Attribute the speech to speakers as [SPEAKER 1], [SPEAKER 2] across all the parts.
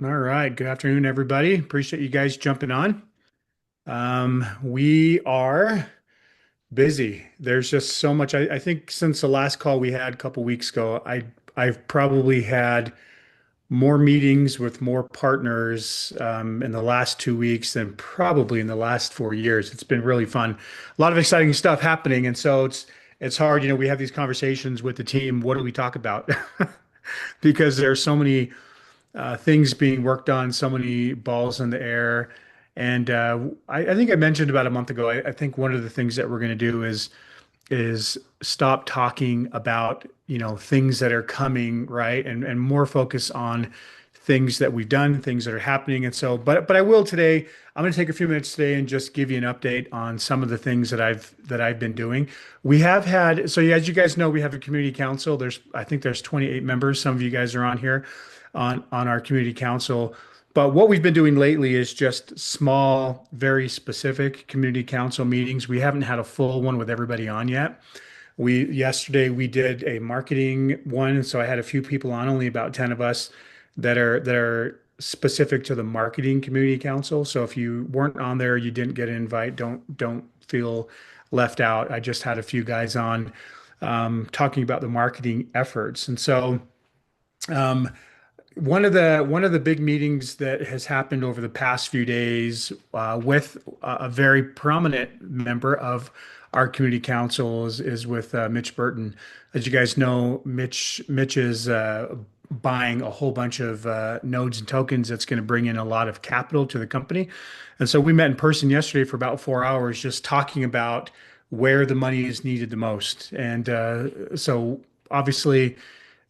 [SPEAKER 1] All right. Good afternoon, everybody. Appreciate you guys jumping on. We are busy. There's just so much. I think since the last call we had a couple weeks ago, I've probably had more meetings with more partners in the last 2 weeks than probably in the last 4 years. It's been really fun. A lot of exciting stuff happening, and so it's hard. We have these conversations with the team. What do we talk about? Because there are so many things being worked on, so many balls in the air. And I think I mentioned about a month ago, I think one of the things that we're going to do is stop talking about, things that are coming, right? And more focus on things that we've done, things that are happening. And so, but I will today, I'm going to take a few minutes today and just give you an update on some of the things that I've been doing. We have had, so as you guys know, we have a community council. I think there's 28 members. Some of you guys are on here on our community council. But what we've been doing lately is just small, very specific community council meetings. We haven't had a full one with everybody on yet. We Yesterday we did a marketing one, so I had a few people on, only about 10 of us that are specific to the marketing community council. So if you weren't on there, you didn't get an invite, don't feel left out. I just had a few guys on talking about the marketing efforts. And so um, one of the big meetings that has happened over the past few days with a very prominent member of our community council is with Mitch Burton. As you guys know, Mitch is buying a whole bunch of nodes and tokens that's going to bring in a lot of capital to the company. And so we met in person yesterday for about 4 hours, just talking about where the money is needed the most. And so obviously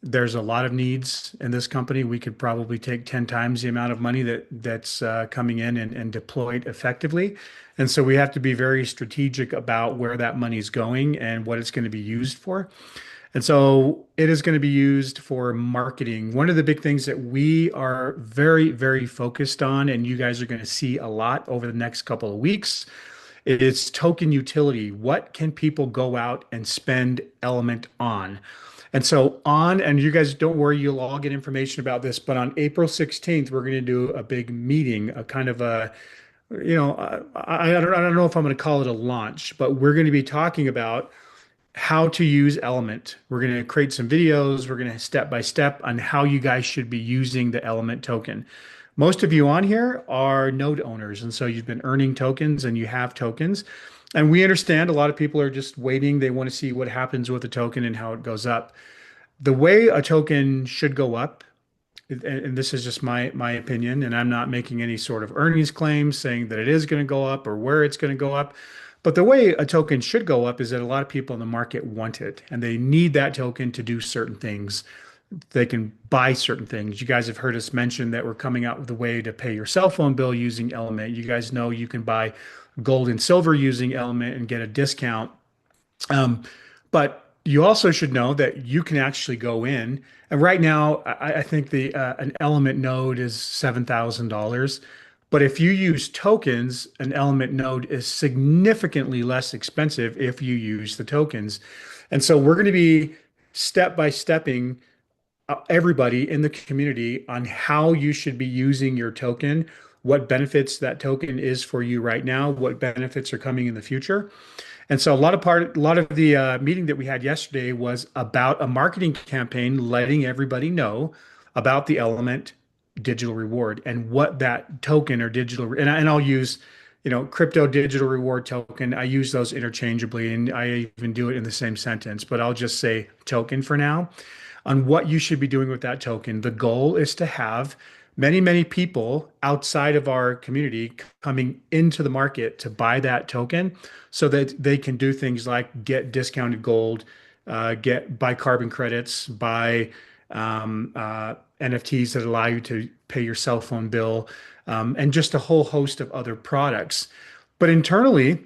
[SPEAKER 1] there's a lot of needs in this company. We could probably take 10 times the amount of money that's coming in and deploy it effectively. And so we have to be very strategic about where that money is going and what it's going to be used for. And so it is going to be used for marketing. One of the big things that we are very, very focused on, and you guys are going to see a lot over the next couple of weeks, is token utility. What can people go out and spend Element on? And you guys don't worry, you'll all get information about this, but on April 16th, we're going to do a big meeting, a kind of a, I don't know if I'm going to call it a launch, but we're going to be talking about how to use Element. We're going to create some videos. We're going to step by step on how you guys should be using the Element token. Most of you on here are node owners, and so you've been earning tokens and you have tokens. And we understand a lot of people are just waiting. They want to see what happens with the token and how it goes up. The way a token should go up, and this is just my opinion, and I'm not making any sort of earnings claims saying that it is going to go up or where it's going to go up. But the way a token should go up is that a lot of people in the market want it and they need that token to do certain things. They can buy certain things. You guys have heard us mention that we're coming out with a way to pay your cell phone bill using Element. You guys know you can buy gold and silver using Element and get a discount. Um, but you also should know that you can actually go in, and right now, I think the an Element node is $7,000. But if you use tokens, an Element node is significantly less expensive if you use the tokens. And so we're going to be step by stepping everybody in the community on how you should be using your token, what benefits that token is for you right now, what benefits are coming in the future. And so a lot of the meeting that we had yesterday was about a marketing campaign, letting everybody know about the Element digital reward and what that token or and I'll use, crypto digital reward token. I use those interchangeably, and I even do it in the same sentence, but I'll just say token for now on what you should be doing with that token. The goal is to have many, many people outside of our community coming into the market to buy that token so that they can do things like get discounted gold, buy carbon credits, buy NFTs that allow you to pay your cell phone bill, and just a whole host of other products. But internally,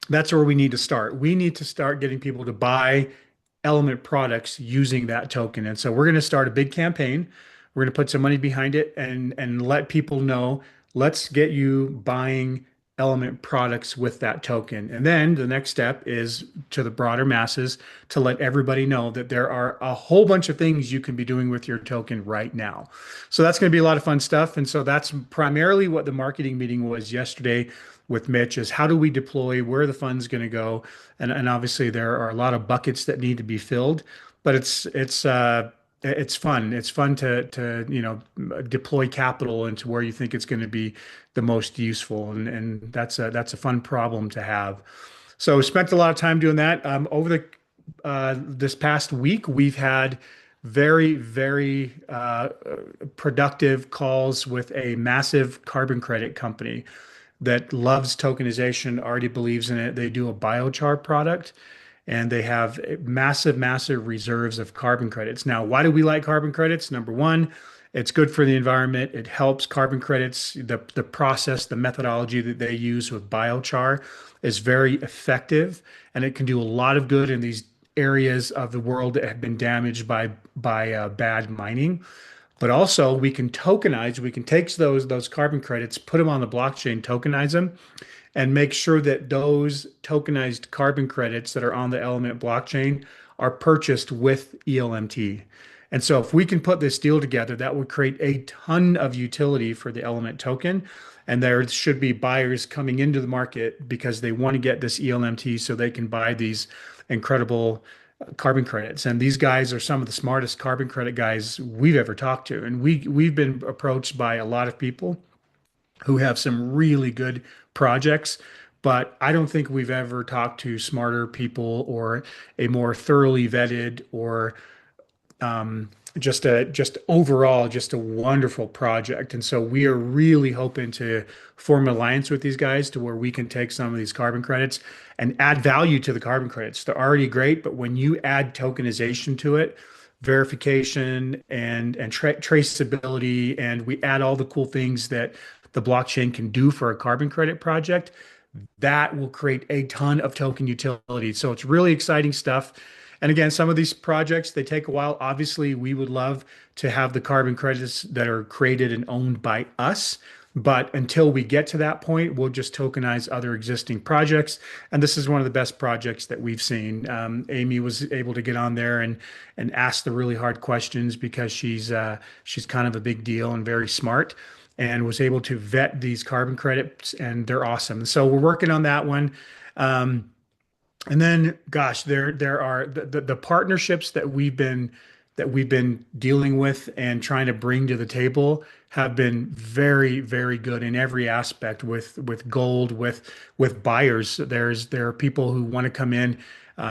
[SPEAKER 1] that's where we need to start. We need to start getting people to buy Element products using that token. And so we're going to start a big campaign. We're going to put some money behind it and let people know, let's get you buying Element products with that token. And then the next step is to the broader masses to let everybody know that there are a whole bunch of things you can be doing with your token right now. So that's going to be a lot of fun stuff. And so that's primarily what the marketing meeting was yesterday with Mitch is how do we deploy, where are the funds going to go? And obviously there are a lot of buckets that need to be filled, but it's fun. It's fun to deploy capital into where you think it's going to be the most useful, and that's a fun problem to have. So spent a lot of time doing that. Over the this past week, we've had very productive calls with a massive carbon credit company that loves tokenization, already believes in it. They do a biochar product and they have massive reserves of carbon credits. Now, why do we like carbon credits? Number one, it's good for the environment. It helps carbon credits. The process, the methodology that they use with biochar is very effective, and it can do a lot of good in these areas of the world that have been damaged by bad mining. But also, we can tokenize. We can take those carbon credits, put them on the blockchain, tokenize them, and make sure that those tokenized carbon credits that are on the Element blockchain are purchased with ELMT. And so if we can put this deal together, that would create a ton of utility for the Element token. And there should be buyers coming into the market because they want to get this ELMT so they can buy these incredible carbon credits. And these guys are some of the smartest carbon credit guys we've ever talked to. And we've been approached by a lot of people who have some really good projects, but I don't think we've ever talked to smarter people or a more thoroughly vetted or just overall just a wonderful project. And so we are really hoping to form an alliance with these guys to where we can take some of these carbon credits and add value to the carbon credits. They're already great, but when you add tokenization to it, verification and traceability, and we add all the cool things that the blockchain can do for a carbon credit project, that will create a ton of token utility. So it's really exciting stuff. And again, some of these projects, they take a while. Obviously, we would love to have the carbon credits that are created and owned by us. But until we get to that point, we'll just tokenize other existing projects. And this is one of the best projects that we've seen. Amy was able to get on there and ask the really hard questions because she's kind of a big deal and very smart and was able to vet these carbon credits, and they're awesome. So we're working on that one. And then, gosh, there are the partnerships that we've been dealing with and trying to bring to the table have been very good in every aspect with gold, with buyers. There are people who want to come in.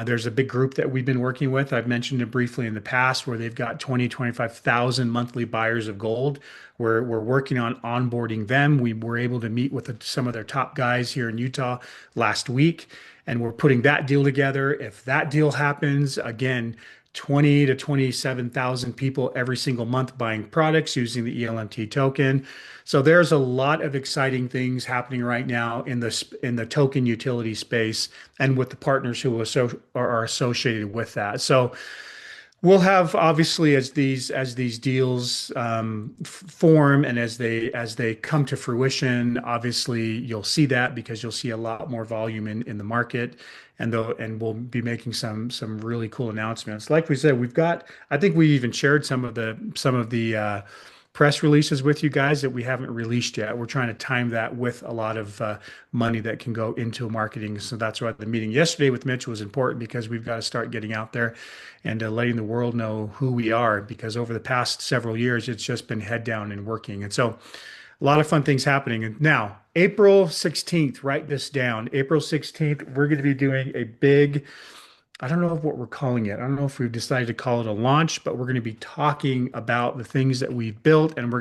[SPEAKER 1] There's a big group that we've been working with. I've mentioned it briefly in the past where they've got 25,000 monthly buyers of gold. We're working on onboarding them. We were able to meet with some of their top guys here in Utah last week, and we're putting that deal together. If that deal happens, again, 20 to 27,000 people every single month buying products using the ELMT token. So there's a lot of exciting things happening right now in the token utility space and with the partners who are associated with that. So we'll have obviously as these deals form and as they come to fruition, obviously you'll see that because you'll see a lot more volume in the market, and we'll be making some really cool announcements. Like we said, I think we even shared some of the press releases with you guys that we haven't released yet. We're trying to time that with a lot of money that can go into marketing. So that's why the meeting yesterday with Mitch was important because we've got to start getting out there and letting the world know who we are because over the past several years, it's just been head down and working. And so a lot of fun things happening. And now, April 16th, write this down. April 16th, we're going to be doing a big, I don't know what we're calling it. I don't know if we've decided to call it a launch, but we're going to be talking about the things that we've built, and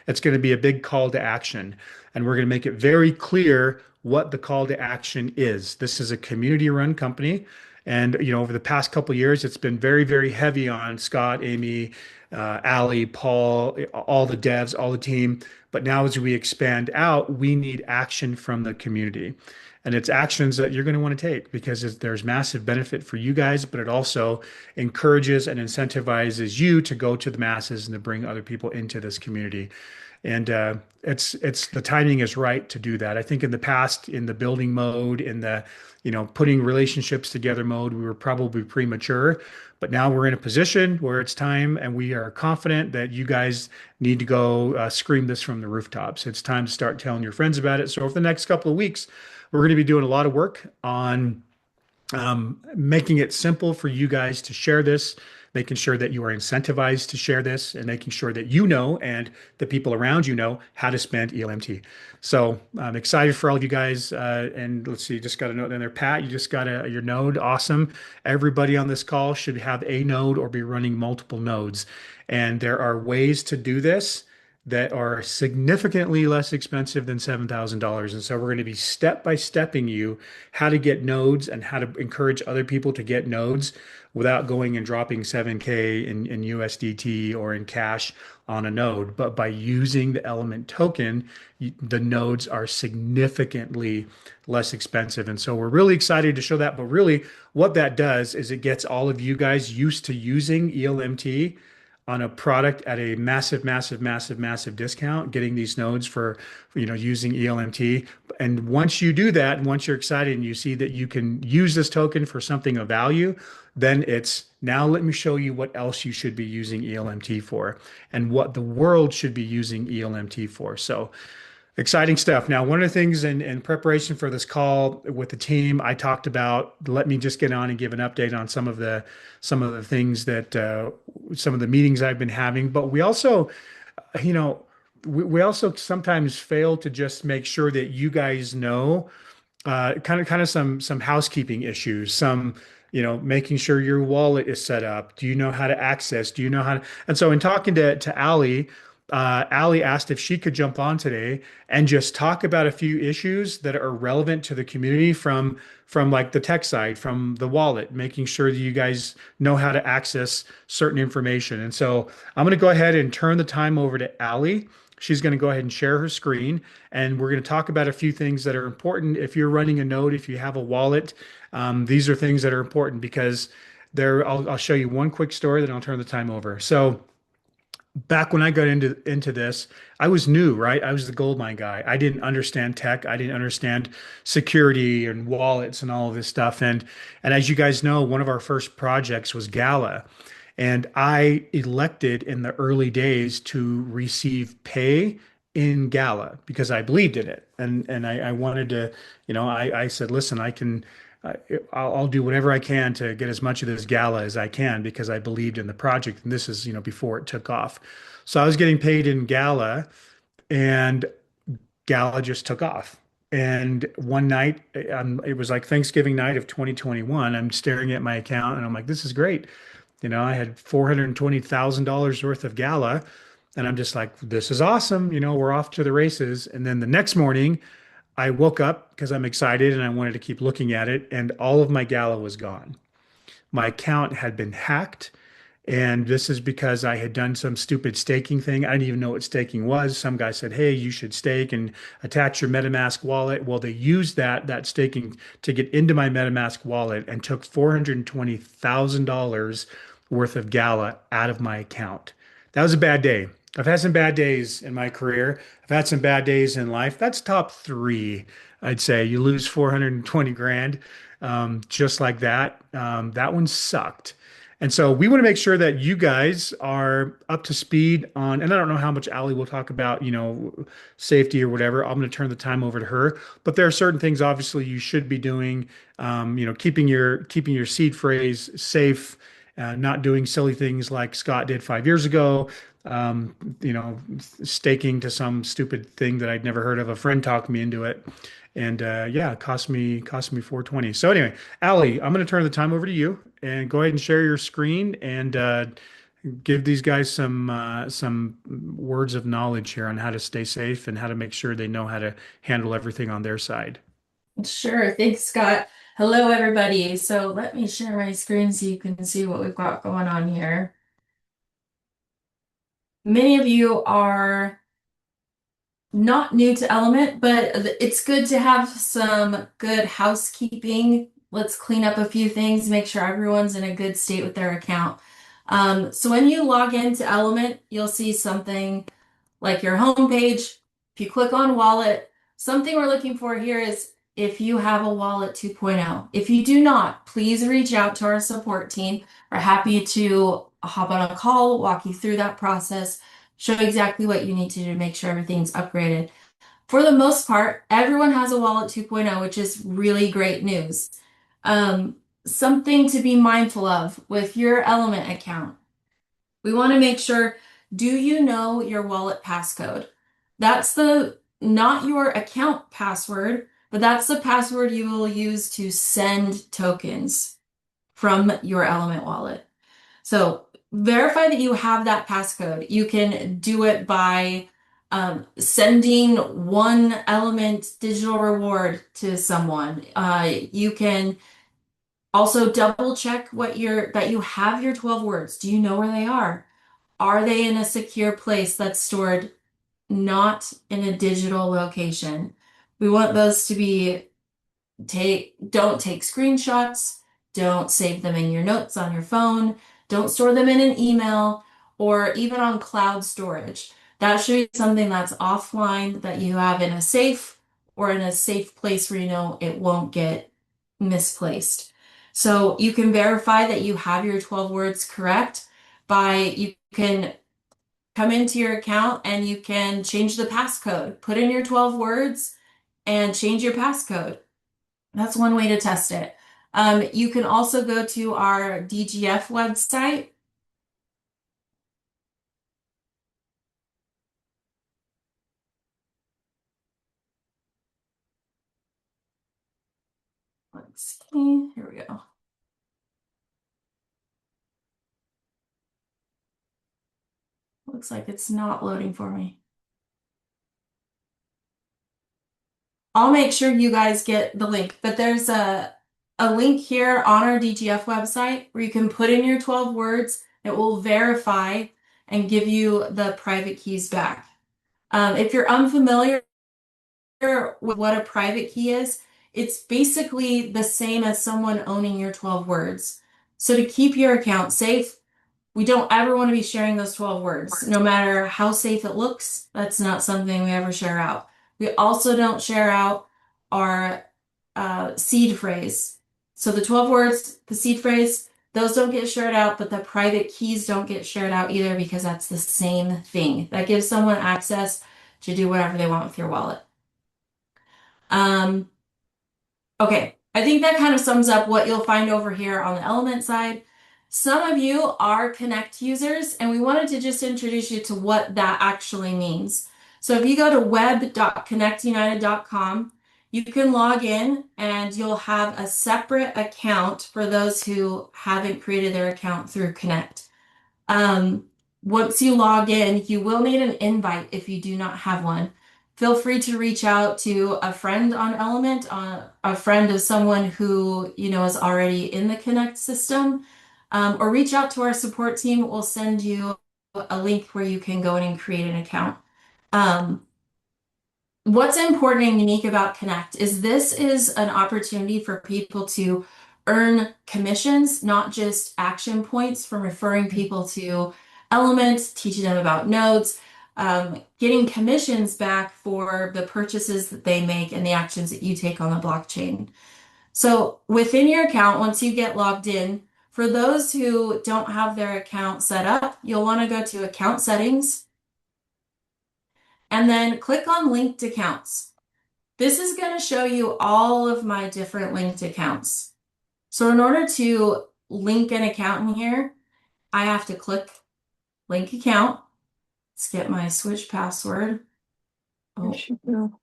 [SPEAKER 1] it's going to be a big call to action. And we're going to make it very clear what the call to action is. This is a community-run company. And, over the past couple of years, it's been very heavy on Scott, Amy, Ali, Paul, all the devs, all the team. But now as we expand out, we need action from the community. And it's actions that you're going to want to take because there's massive benefit for you guys, but it also encourages and incentivizes you to go to the masses and to bring other people into this community. And it's the timing is right to do that. I think in the past, in the building mode, in the putting relationships together mode, we were probably premature. But now we're in a position where it's time, and we are confident that you guys need to go scream this from the rooftops. It's time to start telling your friends about it. So over the next couple of weeks, we're going to be doing a lot of work on making it simple for you guys to share this, making sure that you are incentivized to share this, and making sure that you know and the people around you know how to spend ELMT. So I'm excited for all of you guys. And let's see, just got a note in there. Pat, you just got your node. Awesome. Everybody on this call should have a node or be running multiple nodes. And there are ways to do this that are significantly less expensive than $7,000. And so we're going to be step by stepping you how to get nodes and how to encourage other people to get nodes without going and dropping 7K in USDT or in cash on a node. But by using the Element token, the nodes are significantly less expensive. And so we're really excited to show that. But really, what that does is it gets all of you guys used to using ELMT on a product at a massive, massive, massive, massive discount, getting these nodes for, using ELMT. And once you do that, and once you're excited and you see that you can use this token for something of value, then it's now let me show you what else you should be using ELMT for and what the world should be using ELMT for. So exciting stuff. Now, one of the things in preparation for this call with the team, I talked about, let me just get on and give an update on some of the things that some of the meetings I've been having. But we also, you know, we also sometimes fail to just make sure that you guys know kind of some housekeeping issues, some making sure your wallet is set up. Do you know how to access? Do you know how to? And so in talking to Ali, Ali asked if she could jump on today and just talk about a few issues that are relevant to the community from like the tech side, from the wallet, making sure that you guys know how to access certain information. And so I'm going to go ahead and turn the time over to Ali. She's going to go ahead and share her screen, and we're going to talk about a few things that are important. If you're running a node, if you have a wallet, these are things that are important because I'll show you one quick story, then I'll turn the time over. So back when I got into this, I was new, right? I was the gold mine guy. I didn't understand tech. I didn't understand security and wallets and all of this stuff. And as you guys know, one of our first projects was Gala. And I elected in the early days to receive pay in Gala because I believed in it. And I wanted to, I said, listen, I- I'll do whatever I can to get as much of this Gala as I can because I believed in the project. And this is, before it took off. So I was getting paid in Gala, and Gala just took off. And one night, it was like Thanksgiving night of 2021. I'm staring at my account and I'm like, this is great. I had $420,000 worth of Gala. And I'm just like, this is awesome. We're off to the races. And then the next morning, I woke up because I'm excited and I wanted to keep looking at it. And all of my Gala was gone. My account had been hacked. And this is because I had done some stupid staking thing. I didn't even know what staking was. Some guy said, "Hey, you should stake and attach your MetaMask wallet." Well, they used that staking to get into my MetaMask wallet and took $420,000 worth of Gala out of my account. That was a bad day. I've had some bad days in my career. I've had some bad days in life. That's top three, I'd say. You lose 420 grand just like that. That one sucked. And so we want to make sure that you guys are up to speed on, and I don't know how much Ali will talk about, safety or whatever. I'm going to turn the time over to her. But there are certain things obviously you should be doing, keeping your seed phrase safe, not doing silly things like Scott did 5 years ago. Um, you know, Staking to some stupid thing that I'd never heard of. A friend talked me into it. And yeah, it cost me 420. So anyway, Ali, I'm going to turn the time over to you and go ahead and share your screen and give these guys some words of knowledge here on how to stay safe and how to make sure they know how to handle everything on their side.
[SPEAKER 2] Sure. Thanks, Scott. Hello, everybody. So let me share my screen so you can see what we've got going on here. Many of you are not new to Element, but it's good to have some good housekeeping. Let's clean up a few things, make sure everyone's in a good state with their account. So when you log into Element, you'll see something like your home page. If you click on wallet, something we're looking for here is if you have a wallet 2.0. If you do not, please reach out to our support team. We're happy to hop on a call, walk you through that process, show you exactly what you need to do to make sure everything's upgraded. For the most part, everyone has a wallet 2.0, which is really great news. Um, Something to be mindful of with your Element account. We want to make sure, do you know your wallet passcode? That's the not your account password, but that's the password you will use to send tokens from your Element wallet. So verify that you have that passcode. You can do it by sending one Element digital reward to someone. You can also double check that you have your 12 words. Do you know where they are? Are they in a secure place that's stored not in a digital location? We want those to be don't take screenshots, don't save them in your notes on your phone, don't store them in an email or even on cloud storage. That should be something that's offline that you have in a safe or in a safe place where you know it won't get misplaced. So you can verify that you have your 12 words correct by you can come into your account and you can change the passcode. Put in your 12 words and change your passcode. That's one way to test it. You can also go to our DGF website. Let's see. Here we go. Looks like it's not loading for me. I'll make sure you guys get the link, but there's a link here on our DGF website where you can put in your 12 words. It will verify and give you the private keys back. If you're unfamiliar with what a private key is, it's basically the same as someone owning your 12 words. So to keep your account safe, we don't ever want to be sharing those 12 words. No matter how safe it looks, that's not something we ever share out. We also don't share out our seed phrase. So the 12 words, the seed phrase, those don't get shared out, but the private keys don't get shared out either because that's the same thing. That gives someone access to do whatever they want with your wallet. Um, Okay, I think that kind of sums up what you'll find over here on the Element side. Some of you are Connect users, and we wanted to just introduce you to what that actually means. So if you go to web.connectunited.com, you can log in and you'll have a separate account for those who haven't created their account through Connect. Um, Once you log in, you will need an invite if you do not have one. Feel free to reach out to a friend on Element, a friend of someone who you know is already in the Connect system, or reach out to our support team. We'll send you a link where you can go in and create an account. Um, What's important and unique about Connect is this is an opportunity for people to earn commissions, not just action points from referring people to Elements, teaching them about nodes, getting commissions back for the purchases that they make and the actions that you take on the blockchain. So within your account, once you get logged in, for those who don't have their account set up, you'll want to go to Account Settings and then click on Linked Accounts. This is going to show you all of my different linked accounts. So in order to link an account in here, I have to click link account. Let's get my switch password.
[SPEAKER 3] There
[SPEAKER 2] Oh,
[SPEAKER 3] should go.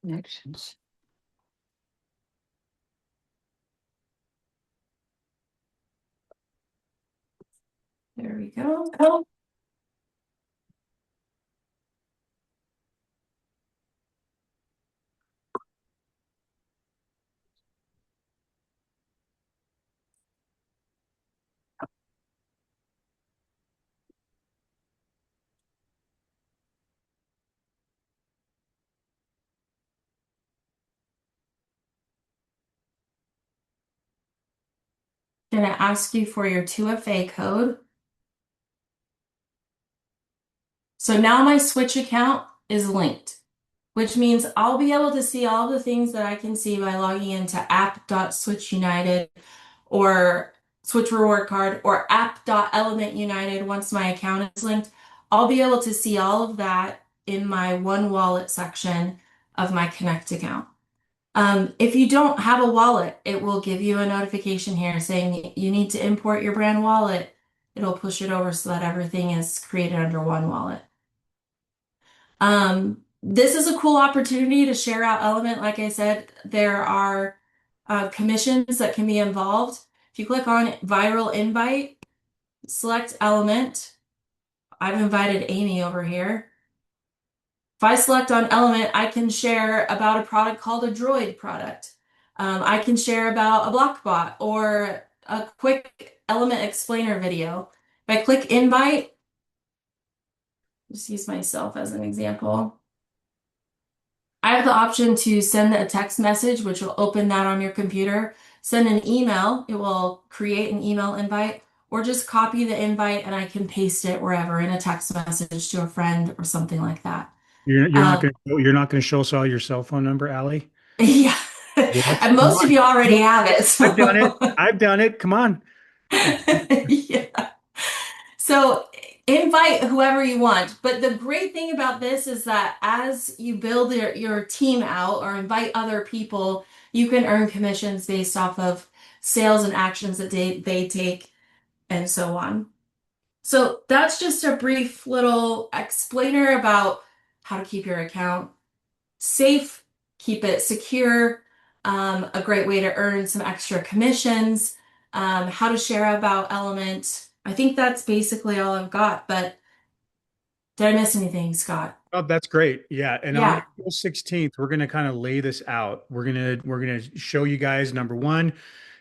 [SPEAKER 3] Connections.
[SPEAKER 2] there we go.
[SPEAKER 3] Oh,
[SPEAKER 2] going to ask you for your 2FA code. So now my Switch account is linked, which means I'll be able to see all the things that I can see by logging into app.switchunited or Switch Reward Card or app.elementunited once my account is linked. I'll be able to see all of that in my One Wallet section of my Connect account. If you don't have a wallet, it will give you a notification here saying you need to import your brand wallet. It'll push it over so that everything is created under one wallet. This is a cool opportunity to share out Element. Like I said, there are commissions that can be involved. If you click on viral invite, select Element. I've invited Amy over here. If I select on Element, I can share about a product called a Droid product. I can share about a Blockbot or a quick Element explainer video. If I click invite, just use myself as an example. I have the option to send a text message, which will open that on your computer. Send an email, it will create an email invite, or just copy the invite and I can paste it wherever in a text message to a friend or something like that.
[SPEAKER 1] You're not
[SPEAKER 2] Um,
[SPEAKER 1] going to you're not going to show us all your cell phone number, Ali?
[SPEAKER 2] yeah,
[SPEAKER 1] What?
[SPEAKER 2] and
[SPEAKER 1] Come
[SPEAKER 2] most of
[SPEAKER 1] on.
[SPEAKER 2] you
[SPEAKER 1] Come
[SPEAKER 2] already
[SPEAKER 1] on.
[SPEAKER 2] have it.
[SPEAKER 1] I've done it.
[SPEAKER 2] So,
[SPEAKER 1] I've done it. Come on.
[SPEAKER 2] yeah. So invite whoever you want. But the great thing about this is that as you build your team out or invite other people, you can earn commissions based off of sales and actions that they take and so on. So that's just a brief little explainer about how to keep your account safe, keep it secure, a great way to earn some extra commissions, how to share about Element. I think that's basically all I've got, but did I miss anything, Scott?
[SPEAKER 1] Oh, that's great. Yeah. And on
[SPEAKER 2] Yeah.
[SPEAKER 1] April 16th, we're going to kind of lay this out. We're going to show you guys number one,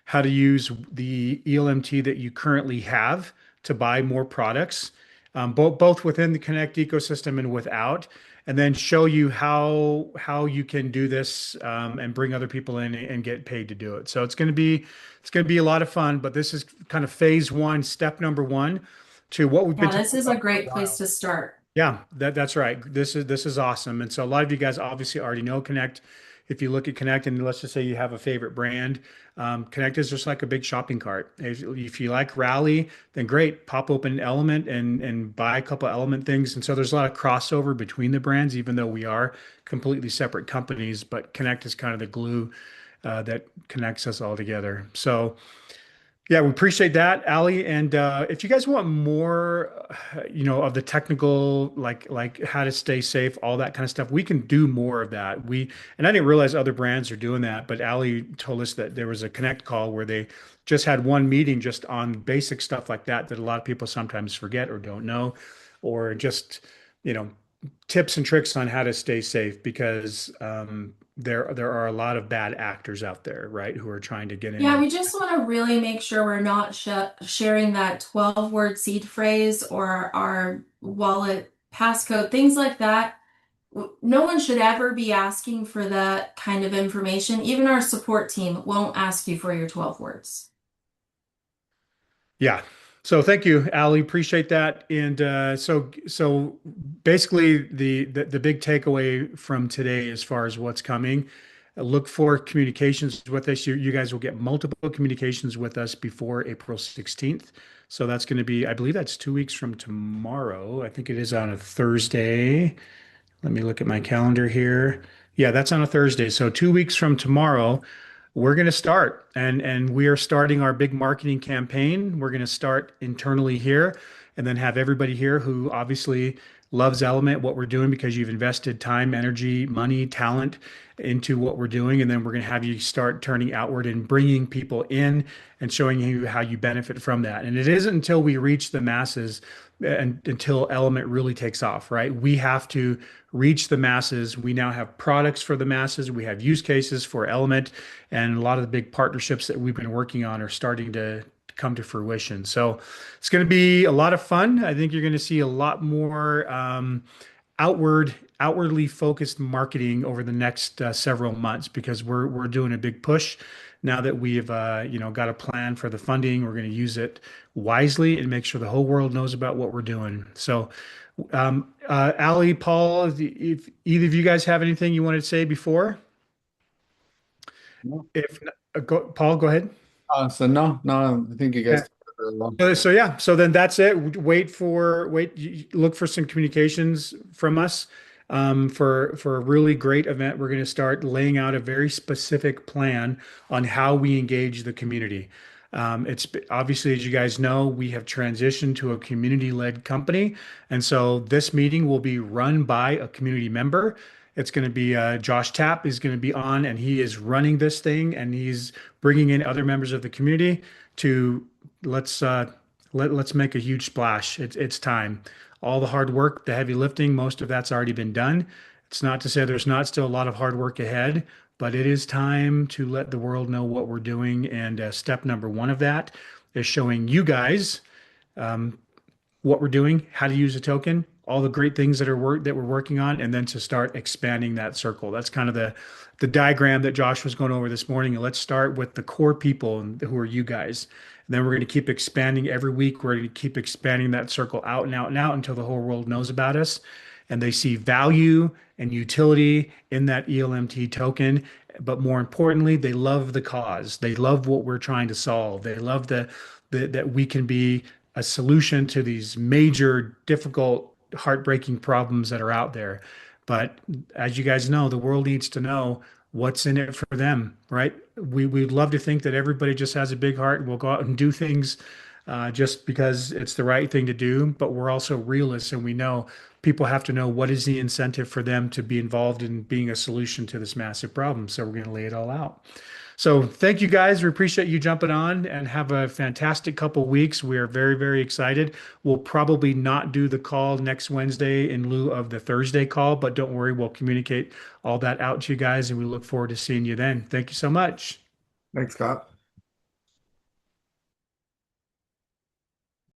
[SPEAKER 1] how to use the ELMT that you currently have to buy more products, both within the Connect ecosystem and without, and then show you how you can do this and bring other people in and get paid to do it. So it's going to be a lot of fun, but this is kind of phase one, step number one to what we've been
[SPEAKER 2] Yeah, this
[SPEAKER 1] talking
[SPEAKER 2] is a
[SPEAKER 1] about for a
[SPEAKER 2] great place
[SPEAKER 1] while.
[SPEAKER 2] to start.
[SPEAKER 1] Yeah, that's right. This is awesome. And so a lot of you guys obviously already know Connect. If you look at Connect and let's just say you have a favorite brand, Connect is just like a big shopping cart. If you like Rally, then great, pop open Element and buy a couple Element things. And so there's a lot of crossover between the brands, even though we are completely separate companies. But Connect is kind of the glue that connects us all together. So. Yeah, we appreciate that, Ali. And if you guys want more, of the technical, like how to stay safe, all that kind of stuff, we can do more of that. And I didn't realize other brands are doing that, but Ali told us that there was a Connect call where they just had one meeting just on basic stuff like that that a lot of people sometimes forget or don't know, or just, you know, tips and tricks on how to stay safe because there are a lot of bad actors out there, right, who are trying to get
[SPEAKER 2] Yeah,
[SPEAKER 1] in.
[SPEAKER 2] we just want to really make sure we're not sharing that 12-word seed phrase or our wallet passcode, things like that. No one should ever be asking for that kind of information. Even our support team won't ask you for your 12 words.
[SPEAKER 1] Yeah. So thank you, Ali. Appreciate that. And so basically the big takeaway from today as far as what's coming, look for communications with us. You guys will get multiple communications with us before April 16th. So that's going to be, I believe that's 2 weeks from tomorrow. I think it is on a Thursday. Let me look at my calendar here. Yeah, that's on a Thursday. So 2 weeks from tomorrow, we're going to start and we are starting our big marketing campaign. We're going to start internally here and then have everybody here who obviously loves Element, what we're doing because you've invested time, energy, money, talent into what we're doing. And then we're going to have you start turning outward and bringing people in and showing you how you benefit from that. And it isn't until we reach the masses and until Element really takes off, right? We have to reach the masses. We now have products for the masses. We have use cases for Element, and a lot of the big partnerships that we've been working on are starting to come to fruition. So it's going to be a lot of fun. I think you're going to see a lot more outwardly focused marketing over the next several months because we're doing a big push now that we've got a plan for the funding, we're going to use it wisely and make sure the whole world knows about what we're doing. So, Ali, Paul, if either of you guys have anything you wanted to say before,
[SPEAKER 3] No.
[SPEAKER 1] if Paul, go ahead.
[SPEAKER 3] No, no, I think you guys
[SPEAKER 1] Yeah.
[SPEAKER 3] covered it very well.
[SPEAKER 1] So yeah, so then that's it. Look for some communications from us for a really great event. We're going to start laying out a very specific plan on how we engage the community. It's obviously, as you guys know, we have transitioned to a community-led company, and so this meeting will be run by a community member. It's going to be Josh Tapp is going to be on, and he is running this thing, and he's bringing in other members of the community to let's let's make a huge splash. It's time. All the hard work, the heavy lifting, most of that's already been done. It's not to say there's not still a lot of hard work ahead, but it is time to let the world know what we're doing. And step number one of that is showing you guys um, what we're doing, how to use a token, all the great things that we're working on, and then to start expanding that circle. That's kind of the diagram that Josh was going over this morning. And let's start with the core people who are you guys. And then we're going to keep expanding every week. We're going to keep expanding that circle out and out and out until the whole world knows about us and they see value and utility in that ELMT token. But more importantly, they love the cause. They love what we're trying to solve. They love that we can be a solution to these major, difficult, heartbreaking problems that are out there. But as you guys know, the world needs to know what's in it for them, right? We'd love to think that everybody just has a big heart and will go out and do things just because it's the right thing to do. But we're also realists and we know people have to know what is the incentive for them to be involved in being a solution to this massive problem. So we're going to lay it all out. So thank you guys. We appreciate you jumping on and have a fantastic couple weeks. We are very, very excited. We'll probably not do the call next Wednesday in lieu of the Thursday call, but don't worry, we'll communicate all that out to you guys and we look forward to seeing you then. Thank you so much.
[SPEAKER 3] Thanks, Scott.